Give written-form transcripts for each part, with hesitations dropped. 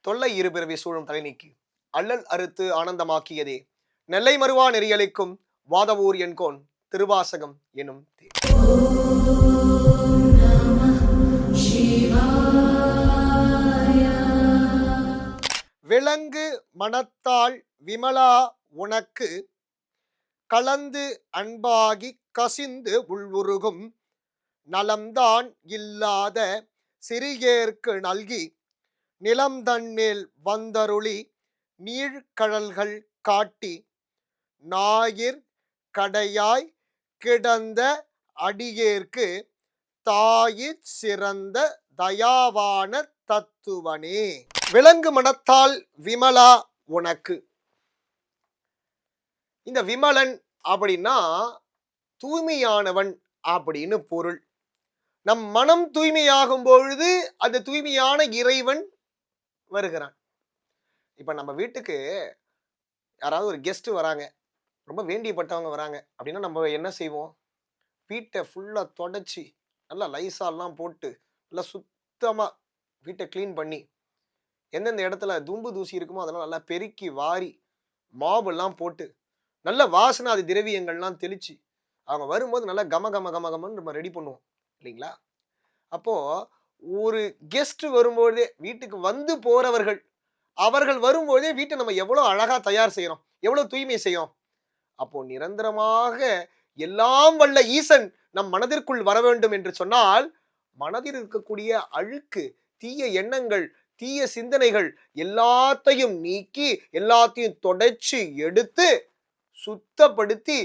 தொல்லை இருபிறவி சூழும் தலை நீக்கி அல்லல் அறுத்து ஆனந்தமாக்கியதே நெல்லை மறுவா நெறியளிக்கும் வாதவூர் என்கோன் திருவாசகம் எனும் விலங்கு மனத்தால் விமலா உனக்கு கலந்து அன்பாகி கசிந்து உள்வுருகும் நலம்தான் இல்லாத சிறியேற்கு நல்கி நிலம்தன்மேல் வந்தருளி நீழ்கழல்கள் காட்டி ஞாயிற் கடையாய் கிடந்த அடியேற்கு தாயிற் சிறந்த தயாவான தத்துவனே. விலங்கு மனத்தால் விமலா உனக்கு. இந்த விமலன் அப்படின்னா தூய்மையானவன் அப்படின்னு பொருள். நம் மனம் தூய்மையாகும் பொழுது அந்த தூய்மையான இறைவன் வருகிறான். இப்ப நம்ம வீட்டுக்கு யாராவது ஒரு கெஸ்ட் வராங்க, ரொம்ப வேண்டியப்பட்டவங்க வராங்க அப்படின்னா நம்ம என்ன செய்வோம்? வீட்டை ஃபுல்லா தொடச்சி நல்லா லைசால்லாம் போட்டு நல்லா சுத்தமா வீட்டை கிளீன் பண்ணி எந்தெந்த இடத்துல தும்பு தூசி இருக்குமோ அதெல்லாம் நல்லா பெருக்கி வாரி மாபெல்லாம் போட்டு நல்ல வாசனாதி திரவியங்கள்லாம் தெளிச்சு அவங்க வரும்போது நல்லா கம கம கம கமன்னு நம்ம ரெடி பண்ணுவோம் இல்லைங்களா? அப்போ ஒரு கெஸ்ட் வரும்போதே, வீட்டுக்கு வந்து போறவர்கள் அவர்கள் வரும்போதே வீட்டை நம்ம எவ்வளவு அழகா தயார் செய்யறோம், எவ்வளவு தூய்மை செய்யறோம். அப்போ நிரந்தரமாக எல்லாம் வல்ல ஈசன் நம் மனதிற்குள் வர வேண்டும் என்று சொன்னால் மனதில் இருக்கக்கூடிய அழுக்கு, தீய எண்ணங்கள், தீய சிந்தனைகள் எல்லாத்தையும் நீக்கி எல்லாத்தையும் தொடச்சு எடுத்து சுத்தப்படுத்தி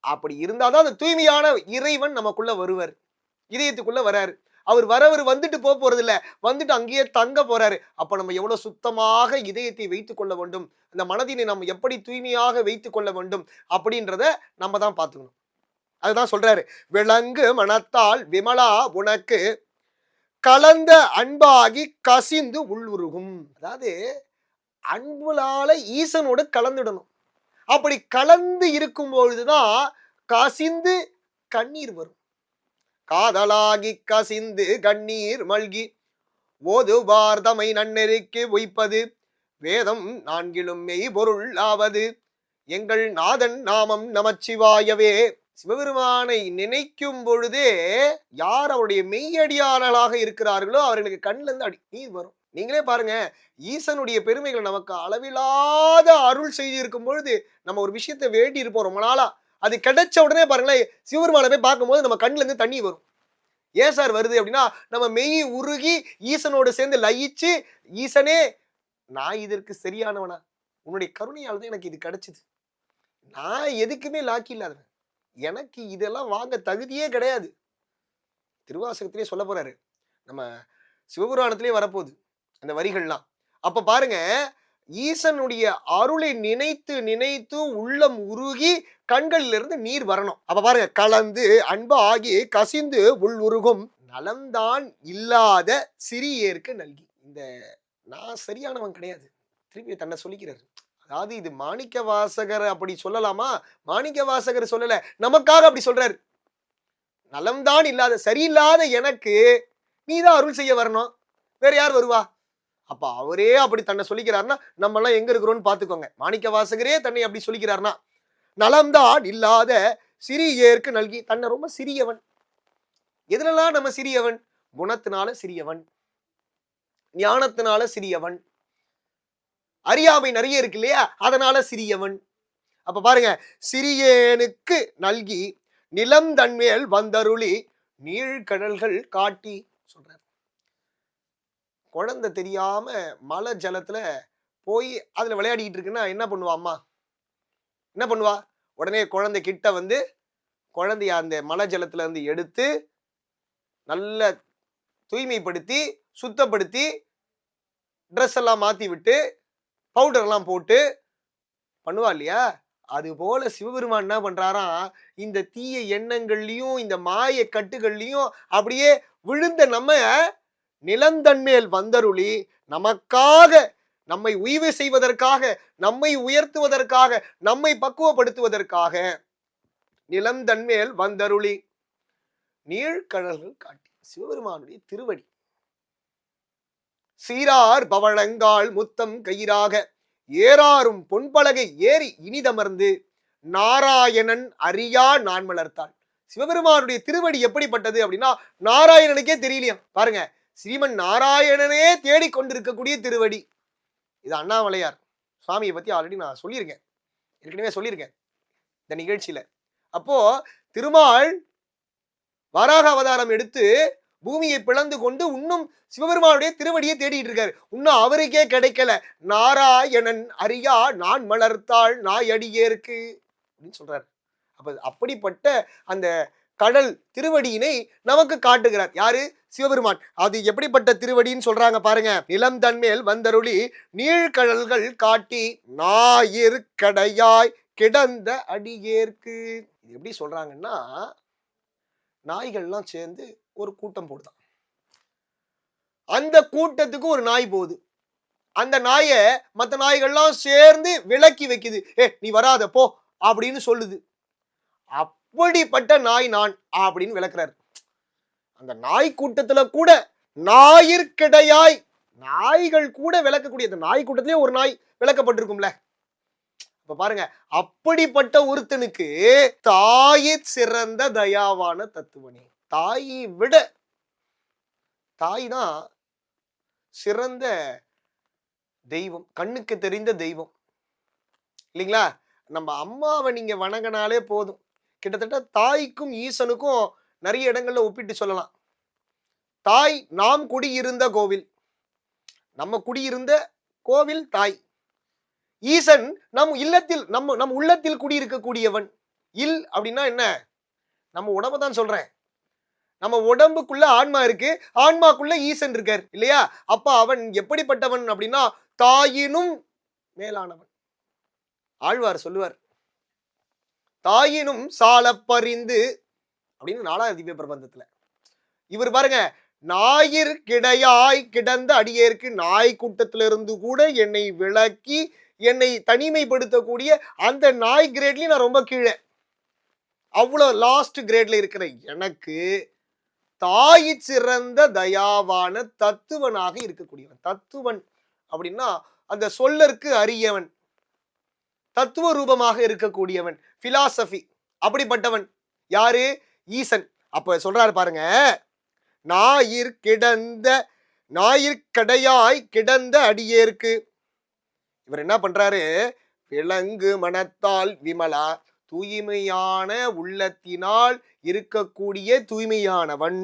அப்படி இருந்தாதான் அந்த தூய்மையான இறைவன் நமக்குள்ள வருவார், இதயத்துக்குள்ள வராரு. அவர் வந்துட்டு போறது இல்ல, வந்துட்டு அங்கேயே தங்க போறாரு. அப்ப நம்ம எவ்வளவு சுத்தமாக இதயத்தை வைத்துக் கொள்ள வேண்டும், அந்த மனதினை நம்ம எப்படி தூய்மையாக வைத்துக் கொள்ள வேண்டும் அப்படின்றத நம்ம தான் பார்த்துக்கணும். அதுதான் சொல்றாரு, விலங்கு மனத்தால் விமலா உனக்கு கலந்த அன்பாகி கசிந்து உள்ளுருகும். அதாவது அன்புலால ஈசனோடு கலந்துடணும். அப்படி கலந்து இருக்கும் பொழுதுதான் கசிந்து கண்ணீர் வரும். காதலாகி கசிந்து கண்ணீர் மல்கி ஓதுவார் தமை நன்னெறிக்கு உய்ப்பது வேதம் நான்கிலும் மெய் பொருள் ஆவது எங்கள் நாதன் நாமம் நமச்சிவாயவே. சிவபெருமானை நினைக்கும் பொழுதே யார் அவருடைய மெய்யடியாளர்களாக இருக்கிறார்களோ அவர்களுக்கு கண்ணில இருந்து நீர் வரும். நீங்களே பாருங்க, ஈசனுடைய பெருமைகள் நமக்கு அளவில்லாத அருள் செய்து இருக்கும் பொழுது நம்ம ஒரு விஷயத்தை வேண்டி இருப்போம் ரொம்ப நாளா, அது கிடைச்ச உடனே பாருங்களேன் சிவபெருமானை போய் பார்க்கும்போது நம்ம கண்ணுல இருந்து தண்ணி வரும். ஏன் சார் வருது அப்படின்னா நம்ம மெய் உருகி ஈசனோடு சேர்ந்து லயிச்சு, ஈசனே நான் இதற்கு சரியானவனா, உன்னுடைய கருணையால் தான் எனக்கு இது கிடைச்சது, நான் எதுக்குமே லாக்கி இல்லாதவன், எனக்கு இதெல்லாம் வாங்க தகுதியே கிடையாது. திருவாசகத்திலே சொல்ல போறாரு, நம்ம சிவபுராணத்திலே வரப்போகுது அந்த வரிகள்லாம். அப்ப பாருங்க, ஈசனுடைய அருளை நினைத்து நினைத்து உள்ளம் உருகி கண்களில் இருந்து நீர் வரணும். அப்ப பாருங்க, கலந்து அன்பு ஆகி கசிந்து உள் உருகும் நலம்தான் இல்லாத சிறியேற்கு நல்கி. இந்த நான் சரியானவன் கிடையாது, திருப்பி தன்னை சொல்லிக்கிறாரு. அதாவது இது மாணிக்க வாசகர் அப்படி சொல்லலாமா? மாணிக்க வாசகர் சொல்லல, நமக்காக அப்படி சொல்றாரு. நலம்தான் இல்லாத சரியில்லாத எனக்கு நீதான் அருள் செய்ய வரணும், வேற யார் வருவா? அப்ப அவரே அப்படி தன்னை சொல்லிக்கிறாருன்னா நம்ம எல்லாம் எங்க இருக்கிறோம்னு பாத்துக்கோங்க. மாணிக்க வாசகரே தன்னை அப்படி சொல்லிக்கிறாருன்னா நலம்தான் இல்லாத சிறியேற்கு நல்கி, தன்னை ரொம்ப சிறியவன். எதுலலாம் நம்ம சிறியவன்? குணத்தினால சிறியவன், ஞானத்தினால சிறியவன், அறியாமை நிறைய இருக்கு இல்லையா, அதனால சிறியவன். அப்ப பாருங்க, சிறியேனுக்கு நல்கி நிலம் தன்மேல் வந்தருளி நீழ்கடல்கள் காட்டி சொல்றார். குழந்தை தெரியாம மலை ஜலத்துல போய் அதுல விளையாடிட்டு இருக்குன்னா என்ன பண்ணுவா அம்மா? என்ன பண்ணுவா? உடனே குழந்தை கிட்ட வந்து குழந்தைய அந்த மலை ஜலத்துல இருந்து எடுத்து நல்ல தூய்மைப்படுத்தி சுத்தப்படுத்தி ட்ரெஸ் எல்லாம் மாத்தி விட்டு பவுடர் எல்லாம் போட்டு பண்ணுவா இல்லையா? அது போல சிவபெருமான் என்ன பண்றாராம், இந்த தீய எண்ணங்கள்லயும் இந்த மாய கட்டுகள்லயும் அப்படியே விழுந்த நம்ம நிலந்தன்மேல் வந்தருளி நமக்காக, நம்மை உய்வு செய்வதற்காக, நம்மை உயர்த்துவதற்காக, நம்மை பக்குவப்படுத்துவதற்காக நிலந்தன்மேல் வந்தருளி நீழ்கடல்கள் காட்டி. சிவபெருமானுடைய திருவடி, சீரார் பவளங்கால் முத்தம் கயிறாக ஏறாரும் பொன்பலகை ஏறி இனிதமர்ந்து நாராயணன் அறியா நான் மலர்த்தாள். சிவபெருமானுடைய திருவடி எப்படிப்பட்டது அப்படின்னா நாராயணனுக்கே தெரியலையா. பாருங்க, ஸ்ரீமன் நாராயணனே தேடிக்கொண்டிருக்கக்கூடிய திருவடி. இது அண்ணாமலையார் சுவாமியை பத்தி ஆல்ரெடி நான் சொல்லியிருக்கேன், ஏற்கனவே சொல்லியிருக்கேன் இந்த நிகழ்ச்சியில. அப்போ திருமால் வராக அவதாரம் எடுத்து பூமியை பிளந்து கொண்டு இன்னும் சிவபெருமானுடைய திருவடியை தேடிட்டு இருக்காரு. இன்னும் அவருக்கே கிடைக்கல. நாராயணன் அறியா நான் மலர்த்தாள் நாயடியேற்கு அப்படின்னு சொல்றாரு. அப்ப அப்படிப்பட்ட அந்த கடல் திருவடியினை நமக்கு காட்டுகிறார். யாரு? சிவபெருமான். அது எப்படிப்பட்ட திருவடின்னு சொல்றாங்க பாருங்க. நிலம் தன்மேல் வந்தருளி நீழ்கடல்கள் காட்டி ஞாயிறு கடையாய் கிடந்த அடியேற்கு. எப்படி சொல்றாங்கன்னா, நாய்கள்லாம் சேர்ந்து ஒரு கூட்டம் போடுதான். அந்த கூட்டத்துக்கு ஒரு நாய் போகுது. அந்த நாயை மற்ற நாய்கள்லாம் சேர்ந்து விலக்கி வைக்குது. நீ வராத போ அப்படின்னு சொல்லுது. அப்படிப்பட்ட நாய் நான் அப்படின்னு விளக்குறாரு. அந்த நாய் கூட்டத்துல கூட ஞாயிற்கிடையாய், நாய்கள் கூட விளக்கக்கூடிய அந்த நாய் கூட்டத்திலே ஒரு நாய் விளக்கப்பட்டிருக்கும்ல. இப்ப பாருங்க, அப்படிப்பட்ட ஒருத்தனுக்கு தாயை சிறந்த தயாவான தத்துவனே. தாயை விட தாய் தான் சிறந்த தெய்வம், கண்ணுக்கு தெரிந்த தெய்வம் இல்லைங்களா? நம்ம அம்மாவை நீங்க வணங்கினாலே போதும். கிட்டத்தட்ட தாய்க்கும் ஈசனுக்கும் நிறைய இடங்கள்ல ஒப்பிட்டு சொல்லலாம். தாய் நாம் குடியிருந்த கோவில், நம்ம குடியிருந்த கோவில் தாய். ஈசன் நம் இல்லத்தில் நம்ம உள்ளத்தில் குடியிருக்கக்கூடியவன். இல் அப்படின்னா என்ன? நம்ம உடம்பை தான் சொல்றேன். நம்ம உடம்புக்குள்ள ஆன்மா இருக்கு, ஆன்மாக்குள்ள ஈசன் இருக்கார் இல்லையா? அப்ப அவன் எப்படிப்பட்டவன் அப்படின்னா தாயினும் மேலானவன். ஆழ்வார் சொல்லுவார், தாயினும் சாலப்பறிந்து அப்படின்னு 4வது திவ்ய பிரபந்தத்துல. இவர் பாருங்க, ஞாயிறு கிடையாய் கிடந்த அடியேற்கு, நாய் கூட்டத்திலிருந்து கூட என்னை விளக்கி என்னை தனிமைப்படுத்தக்கூடிய அந்த நாய் கிரேட்லயும் நான் ரொம்ப கீழே, அவ்வளவு லாஸ்ட் கிரேட்ல இருக்கிற எனக்கு தாய் சிறந்த தயாவான தத்துவனாக இருக்கக்கூடியவன். தத்துவன் அப்படின்னா அந்த சொல்லற்கு அரியவன், தத்துவ ரூபமாக இருக்கக்கூடியவன், பிலாசபி. அப்படிப்பட்டவன் யாரு? ஈசன். அப்ப சொல்றாரு பாருங்க, ஞாயிற்கடையாய் கிடந்த அடியேற்கு. இவர் என்ன பண்றாரு? விலங்கு மனத்தால் விமலா, தூய்மையான உள்ளத்தினால் இருக்கக்கூடிய தூய்மையானவன்,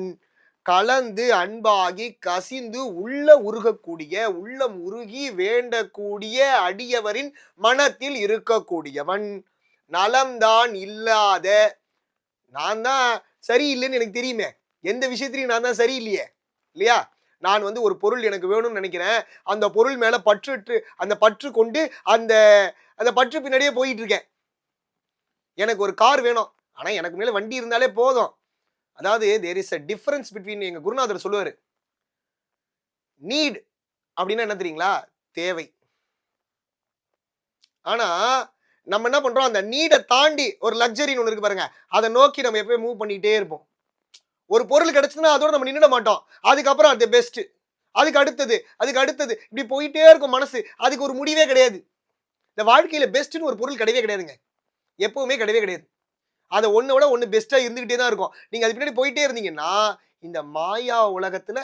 கலந்து அன்பாகி கசிந்து உள்ள உருகக்கூடிய, உள்ளம் உருகி வேண்டக்கூடிய அடியவரின் மனத்தில் இருக்கக்கூடியவன், நலம்தான் இல்லாத, நான் தான் சரியில்லைன்னு எனக்கு தெரியுமே, எந்த விஷயத்திலையும் நான் தான் சரியில்லையே இல்லையா? நான் ஒரு பொருள் எனக்கு வேணும்னு நினைக்கிறேன், அந்த பொருள் மேல அந்த பற்று கொண்டு அந்த அந்த பற்று பின்னாடியே போயிட்டு இருக்கேன். எனக்கு ஒரு கார் வேணும், ஆனா எனக்கு மேல வண்டி இருந்தாலே போதும். அதாவது there is a difference between, எங்க குருநாதர் சொல்லுவாரு, நீட் அப்படின்னா என்ன தெரியுங்களா? தேவை. ஆனா நம்ம என்ன பண்றோம்? அந்த நீடை தாண்டி ஒரு லக்ஸரின்னு ஒன்று இருக்கு பாருங்க, அதை நோக்கி நம்ம எப்பயும் மூவ் பண்ணிட்டே இருப்போம். ஒரு பொருள் கிடைச்சுன்னா அதோட நம்ம நின்றுட மாட்டோம். அதுக்கப்புறம் அது பெஸ்ட், அதுக்கு அடுத்தது, அதுக்கு அடுத்தது, இப்படி போயிட்டே இருக்கும் மனசு. அதுக்கு ஒரு முடிவே கிடையாது. இந்த வாழ்க்கையில பெஸ்ட்னு ஒரு பொருள் கிடையவே கிடையாதுங்க, எப்பவுமே கிடையவே கிடையாது. அதை ஒன்னை விட ஒன்று பெஸ்டா இருந்துகிட்டே தான் இருக்கும். நீங்க அது பின்னாடி போயிட்டே இருந்தீங்கன்னா இந்த மாயா உலகத்துல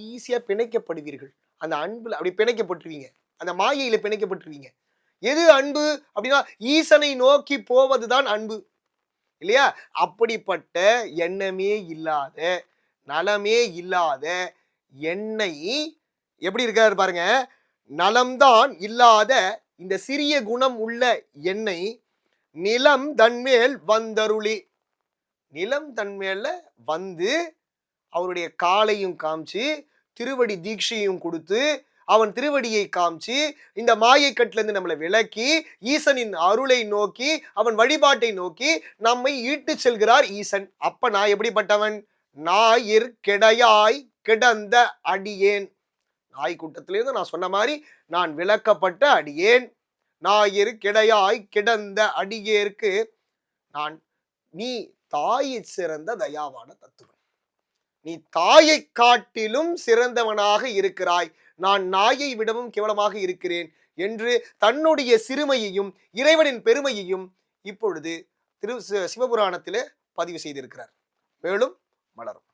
ஈஸியா பிணைக்கப்படுவீர்கள். அந்த அன்புல அப்படி பிணைக்கப்பட்டுருவீங்க, அந்த மாயையில பிணைக்கப்பட்டுருவீங்க. எது அன்பு அப்படின்னா ஈசனை நோக்கி போவதுதான் அன்பு இல்லையா? அப்படிப்பட்ட எண்ணமே இல்லாத, நலமே இல்லாத என்னை எப்படி இருக்காரு பாருங்க, நலம்தான் இல்லாத இந்த சிறிய குணம் உள்ள என்னை நிலம் தன்மேல் வந்தருளி, நிலம் தன்மேல வந்து அவருடைய காலையும் காமிச்சு திருவடி தீட்சையும் கொடுத்து அவன் திருவடியை காமிச்சு இந்த மாயை கட்டுல இருந்து நம்மளை விலக்கி ஈசனின் அருளை நோக்கி அவன் வழிபாட்டை நோக்கி நம்மை ஈட்டு செல்கிறார் ஈசன். அப்ப நான் எப்படிப்பட்டவன்? ஞாயிற்கிடையாய் கிடந்த அடியேன். நாய் கூட்டத்திலிருந்து நான் சொன்ன மாதிரி நான் விளக்கப்பட்ட அடியேன். ஞாயிற்கிடையாய் கிடந்த அடியேற்கு நான், நீ தாயை சிறந்த தயாவான தத்துவன், நீ தாயை காட்டிலும் சிறந்தவனாக இருக்கிறாய். நான் நாயை விடவும் கேவலமாக இருக்கிறேன் என்று தன்னுடைய சிறுமையையும் இறைவனின் பெருமையையும் இப்பொழுது சிவபுராணத்திலே பதிவு செய்திருக்கிறார். மேலும் மலரும்.